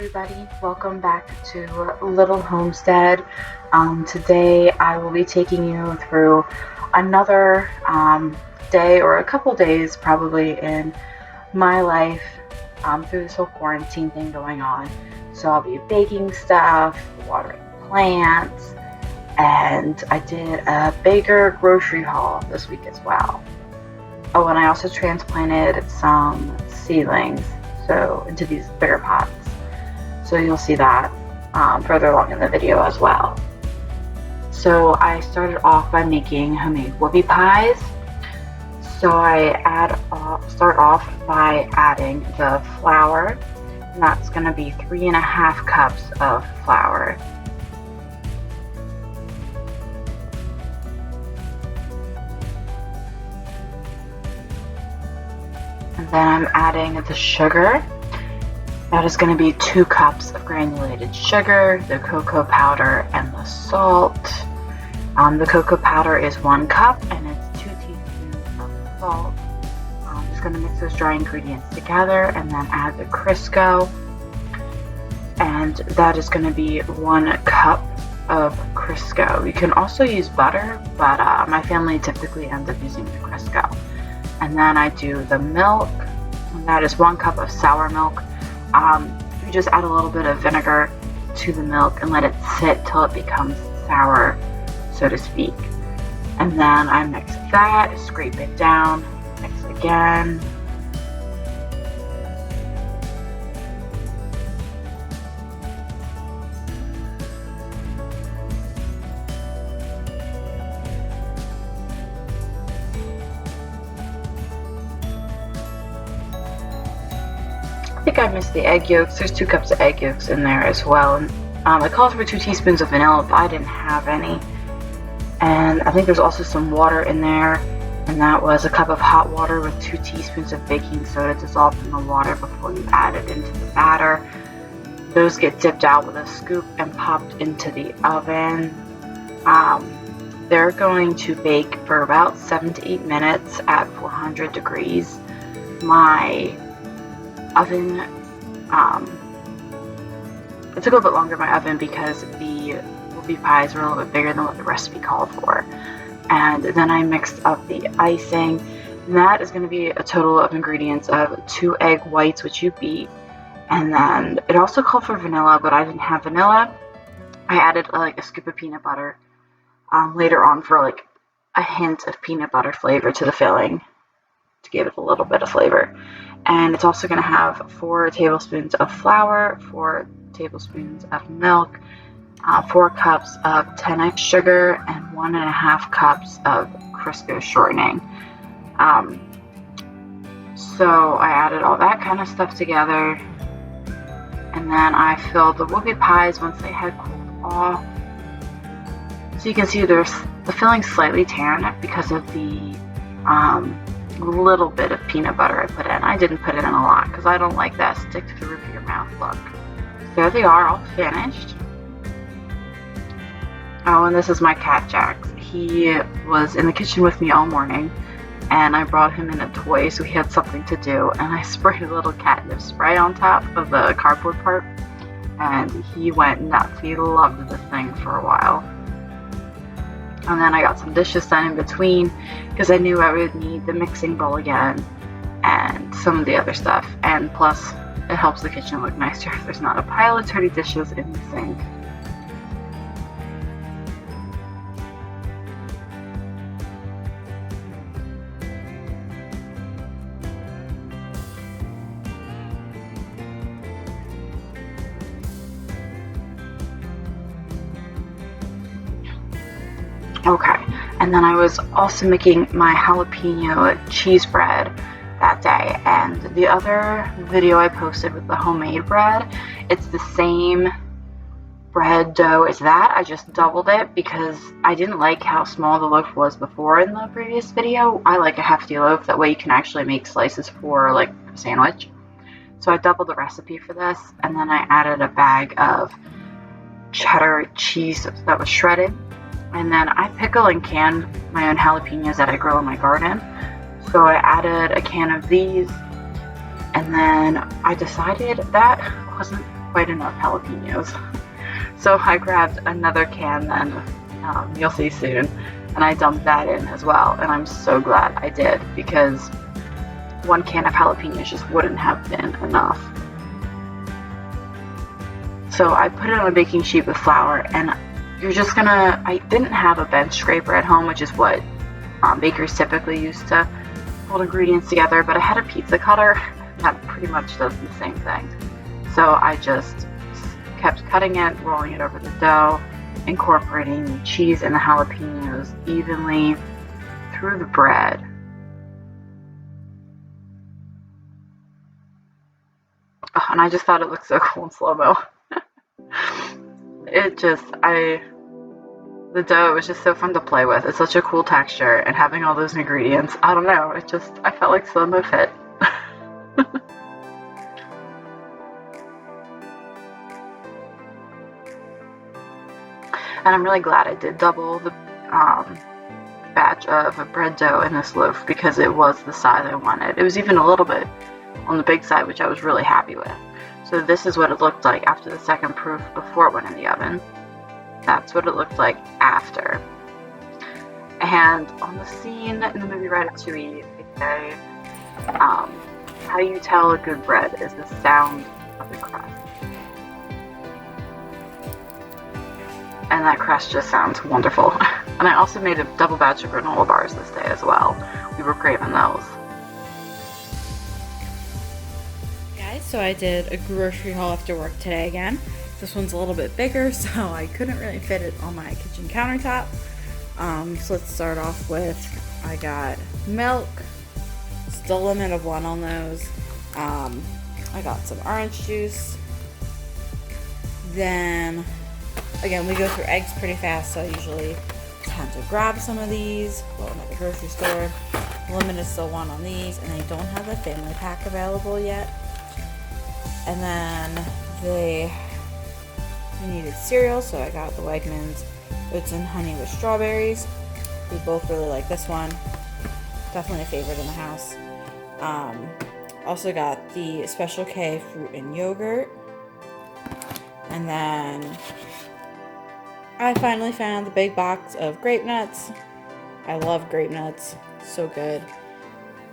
everybody, welcome back to Little-Homestead. Today I will be taking you through another day, or a couple days probably, in my life through this whole quarantine thing going on. So I'll be baking stuff, watering plants, and I did a bigger grocery haul this week as well. Oh, and I also transplanted some seedlings into these bigger pots. So you'll see that further along in the video as well. So I started off by making homemade whoopie pies. So I start off by adding the flour, and that's going to be 3.5 cups of flour. And then I'm adding the sugar. That is going to be 2 cups of granulated sugar, the cocoa powder, and the salt. The cocoa powder is 1 cup, and it's 2 teaspoons of salt. I'm just going to mix those dry ingredients together and then add the crisco. And that is going to be 1 cup of crisco. You can also use butter, but my family typically ends up using the crisco. And then I do the milk, and that is 1 cup of sour milk. You just add a little bit of vinegar to the milk and let it sit till it becomes sour, so to speak. And then I mix that, scrape it down, mix again. I think I missed the egg yolks. There's 2 cups of egg yolks in there as well. And it calls for 2 teaspoons of vanilla, but I didn't have any. And I think there's also some water in there, and that was 1 cup of hot water with 2 teaspoons of baking soda dissolved in the water before you add it into the batter. Those get dipped out with a scoop and popped into the oven. They're going to bake for about 7 to 8 minutes at 400 degrees. My oven, it took a little bit longer in my oven because the whoopie pies were a little bit bigger than what the recipe called for. And then I mixed up the icing, and that is going to be a total of ingredients of 2 egg whites, which you beat. And then it also called for vanilla, but I didn't have vanilla. I added like a scoop of peanut butter later on for like a hint of peanut butter flavor to the filling, to give it a little bit of flavor. And it's also going to have 4 tablespoons of flour, 4 tablespoons of milk, 4 cups of 10x sugar, and 1.5 cups of crisco shortening. So I added all that kind of stuff together, and then I filled the whoopie pies once they had cooled off. So you can see the filling slightly tan because of the little bit of peanut butter I put in. I didn't put it in a lot because I don't like that stick to the roof of your mouth look. There they are, all finished. Oh, and this is my cat Jax. He was in the kitchen with me all morning, and I brought him in a toy so he had something to do, and I sprayed a little catnip spray on top of the cardboard part, and he went nuts. He loved this thing for a while. And then I got some dishes done in between because I knew I would need the mixing bowl again and some of the other stuff. And plus, it helps the kitchen look nicer if there's not a pile of dirty dishes in the sink. Okay, and then I was also making my jalapeno cheese bread that day, and the other video I posted with the homemade bread, it's the same bread dough as that. I just doubled it because I didn't like how small the loaf was before in the previous video. I like a hefty loaf, that way you can actually make slices for like a sandwich. So I doubled the recipe for this, and then I added a bag of cheddar cheese that was shredded. And then I pickle and can my own jalapenos that I grow in my garden. So I added a can of these, and then I decided that wasn't quite enough jalapenos. So I grabbed another can then, you'll see soon, and I dumped that in as well, and I'm so glad I did, because one can of jalapenos just wouldn't have been enough. So I put it on a baking sheet with flour, and I didn't have a bench scraper at home, which is what bakers typically use to hold ingredients together, but I had a pizza cutter that pretty much does the same thing. So I just kept cutting it, rolling it over the dough, incorporating the cheese and the jalapenos evenly through the bread. Oh, and I just thought it looked so cool in slow-mo. The dough was just so fun to play with. It's such a cool texture, and having all those ingredients, I don't know, I felt like slow-mo fit. And I'm really glad I did double the batch of bread dough in this loaf, because it was the size I wanted. It was even a little bit on the big side, which I was really happy with. So this is what it looked like after the second proof before it went in the oven. That's what it looked like after. And on the scene in the movie Ratatouille, they say, how you tell a good bread is the sound of the crust. And that crust just sounds wonderful. And I also made a double batch of granola bars this day as well. We were craving those. Guys, so I did a grocery haul after work today again. This one's a little bit bigger, so I couldn't really fit it on my kitchen countertop. So let's start off with, I got milk, still a limit of 1 on those. I got some orange juice. Then, again, we go through eggs pretty fast, so I usually tend to grab some of these while I'm at the grocery store. Limit is still 1 on these, and they don't have the family pack available yet. And then we needed cereal, so I got the Wegmans Oats and Honey with strawberries. We both really like this one. Definitely a favorite in the house. Also got the Special K fruit and yogurt. And then I finally found the big box of grape nuts. I love grape nuts, so good.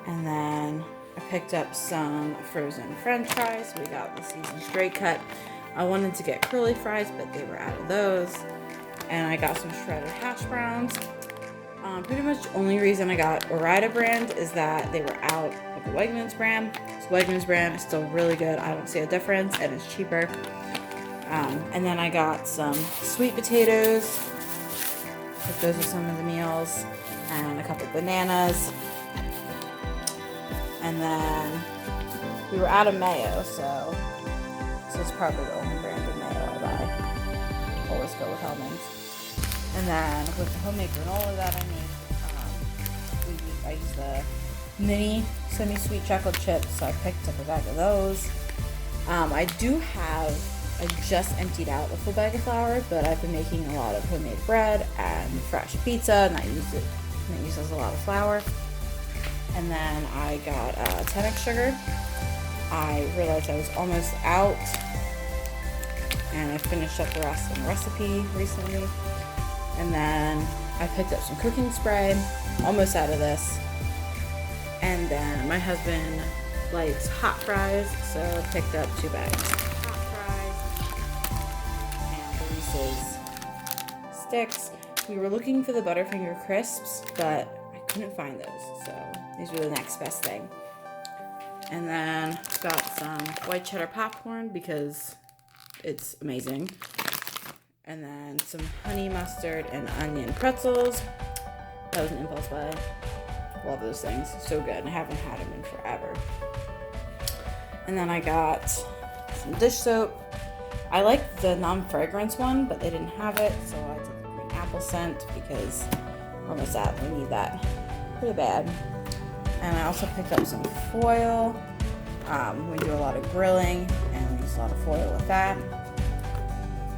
And then I picked up some frozen french fries. We got the seasoned straight cut. I wanted to get curly fries, but they were out of those. And I got some shredded hash browns. Pretty much the only reason I got Ore-Ida brand is that they were out of the Wegmans brand. So Wegmans brand is still really good. I don't see a difference, and it's cheaper. And then I got some sweet potatoes. Those are some of the meals. And a couple bananas. And then we were out of mayo, so it's probably the only brand of mayo I buy. Always go with Hellmann's. And then with the homemade granola that I make, I use the mini semi-sweet chocolate chips, so I picked up a bag of those. I just emptied out a full bag of flour, but I've been making a lot of homemade bread and fresh pizza, and that uses a lot of flour. And then I got 10x sugar. I realized I was almost out, and I finished up the rest of the recipe recently. And then I picked up some cooking spray, almost out of this. And then my husband likes hot fries, so I picked up 2 bags of hot fries and the Reese's sticks. We were looking for the Butterfinger crisps, but I couldn't find those, so these were the next best thing. And then got some white cheddar popcorn because it's amazing. And then some honey mustard and onion pretzels. That was an impulse buy. Love those things. So good. I haven't had them in forever. And then I got some dish soap. I like the non-fragrance one, but they didn't have it, so I took the green apple scent because we're almost out. We need that pretty bad. And I also picked up some foil. We do a lot of grilling, and we use a lot of foil with that.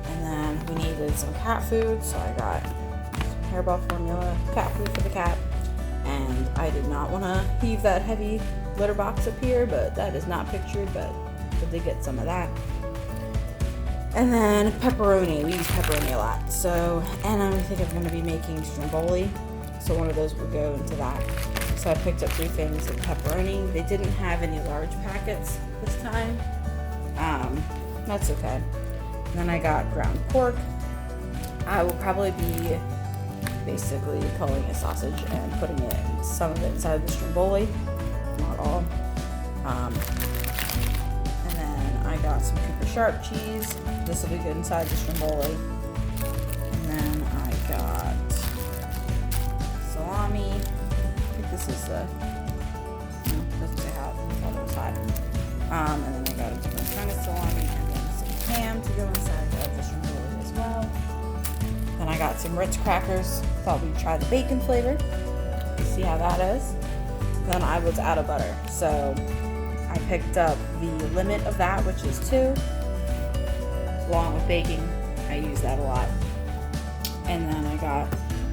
And then we needed some cat food, so I got some Hairball formula cat food for the cat. And I did not want to heave that heavy litter box up here, but that is not pictured, but I did get some of that. And then pepperoni. We use pepperoni a lot. So, and I think I'm going to be making stromboli. So one of those will go into that. So I picked up 3 things of pepperoni. They didn't have any large packets this time. That's okay. And then I got ground pork. I will probably be basically pulling a sausage and putting some of it inside the stromboli, not all. And then I got some Cooper Sharp cheese. This will be good inside the stromboli. And then I got salami. I think this is the, no, it doesn't say how it's on the side. And then I got a different kind of salami and then some ham to go inside the stromboli as well. Then I got some Ritz crackers. Thought we'd try the bacon flavor. See how that is. Then I was out of butter, so I picked up the limit of that, which is 2. Along with baking, I use that a lot. And then I got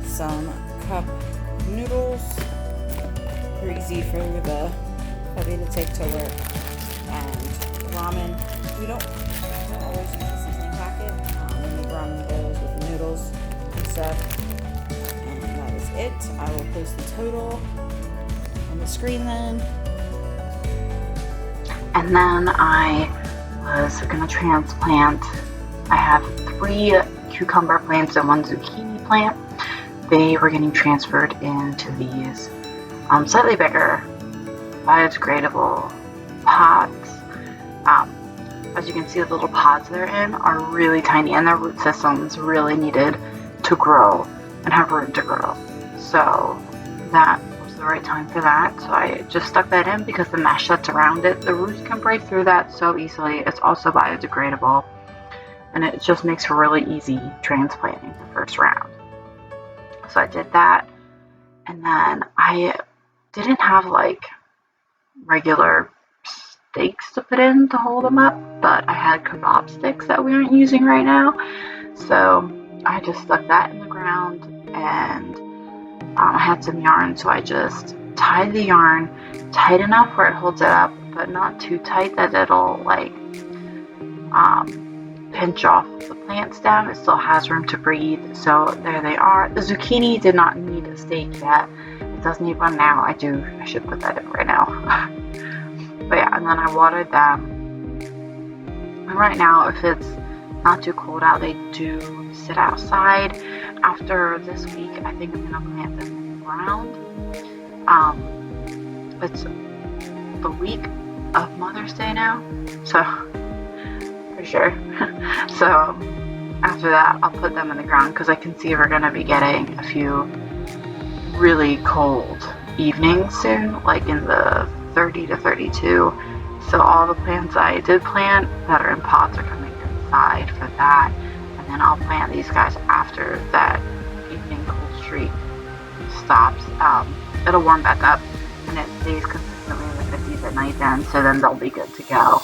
some cup noodles. They're easy for the puppy to take to work. And ramen. We don't always use the seasoning packet. We make ramen bowls with the noodles and stuff. And that is it. I will post the total on the screen then. And then I was going to transplant. I have 3 cucumber plants and 1 zucchini plant. They were getting transferred into these slightly bigger biodegradable pots. As you can see, the little pods they're in are really tiny, and their root systems really needed to grow and have room to grow. So that was the right time for that. So I just stuck that in because the mesh that's around it, the roots can break through that so easily. It's also biodegradable, and it just makes for really easy transplanting the first round. So I did that, and then I didn't have like regular stakes to put in to hold them up, but I had kebab sticks that we aren't using right now, so I just stuck that in the ground, and I had some yarn, so I just tied the yarn tight enough where it holds it up, but not too tight that it'll like pinch off the plant stem. It still has room to breathe. So there they are. The zucchini did not need a stake yet. It does need one now. I should put that in right now. But yeah, and then I watered them. And right now, if it's not too cold out, they do sit outside. After this week, I think I'm gonna plant them in the ground. It's the week of Mother's Day now, so for sure. So after that, I'll put them in the ground because I can see we're gonna be getting a few really cold evenings soon, like in the 30 to 32. So all the plants I did plant that are in pots are coming inside for that. And then I'll plant these guys after that evening cold streak stops. It'll warm back up and it stays consistently in the 50s at night then, so then they'll be good to go.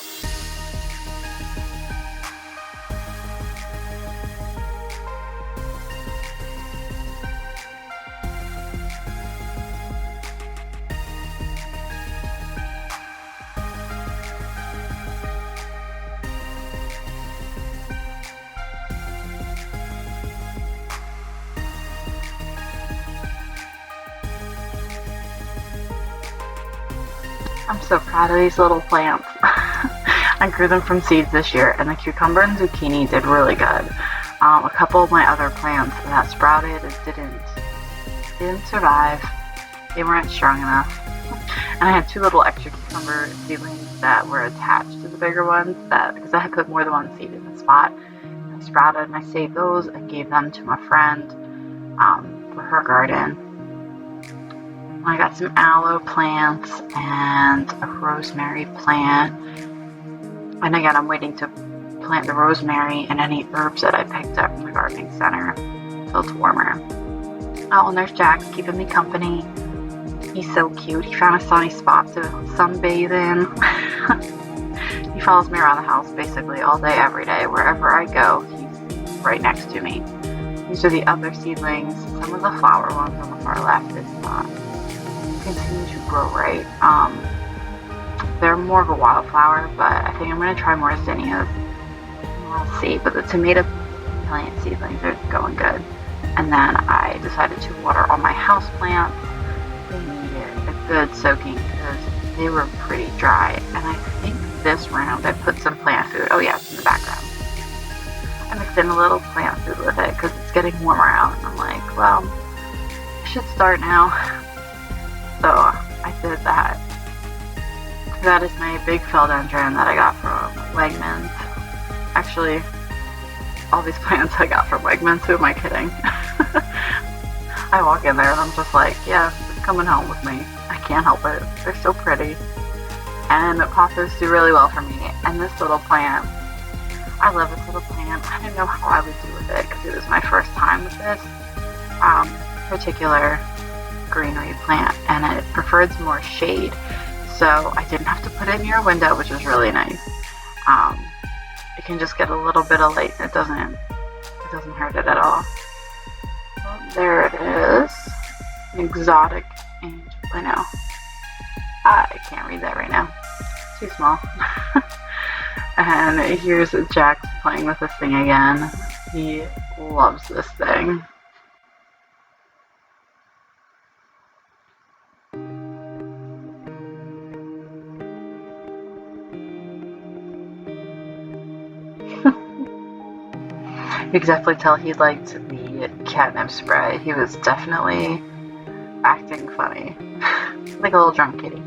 I'm so proud of these little plants. I grew them from seeds this year, and the cucumber and zucchini did really good. A couple of my other plants that sprouted didn't survive. They weren't strong enough. And I had 2 little extra cucumber seedlings that were attached to the bigger ones because I had put more than 1 seed in the spot. They sprouted, and I saved those and gave them to my friend for her garden. I got some aloe plants and a rosemary plant. And again, I'm waiting to plant the rosemary and any herbs that I picked up from the gardening center until it's warmer. Oh, and there's Jack keeping me company. He's so cute. He found a sunny spot to sunbathe in. He follows me around the house basically all day, every day. Wherever I go, he's right next to me. These are the other seedlings. Some of the flower ones on the far left is not continue to grow right. They're more of a wildflower, but I think I'm going to try more zinnias. We'll see, but the tomato plant seedlings are going good. And then I decided to water all my house plants. They needed a good soaking because they were pretty dry. And I think this round I put some plant food. Oh yeah, it's in the background. I mixed in a little plant food with it because it's getting warmer out. And I'm like, well, I should start now. So I did that. That is my big philodendron that I got from Wegmans. Actually, all these plants I got from Wegmans. Who am I kidding? I walk in there and I'm just like, yeah, it's coming home with me. I can't help it. They're so pretty. And pothos do really well for me. And this little plant, I love this little plant. I didn't know how I would do with it because it was my first time with this particular greenery plant, and it prefers more shade. So I didn't have to put it near a window, which is really nice. It can just get a little bit of light. It doesn't hurt it at all. Well, there it is. Exotic angel. I know. I can't read that right now. It's too small. And here's Jax playing with this thing again. He loves this thing. You could definitely tell he liked the catnip spray. He was definitely acting funny. Like a little drunk kitty.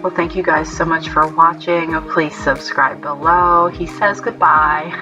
Well, thank you guys so much for watching. Please subscribe below. He says goodbye.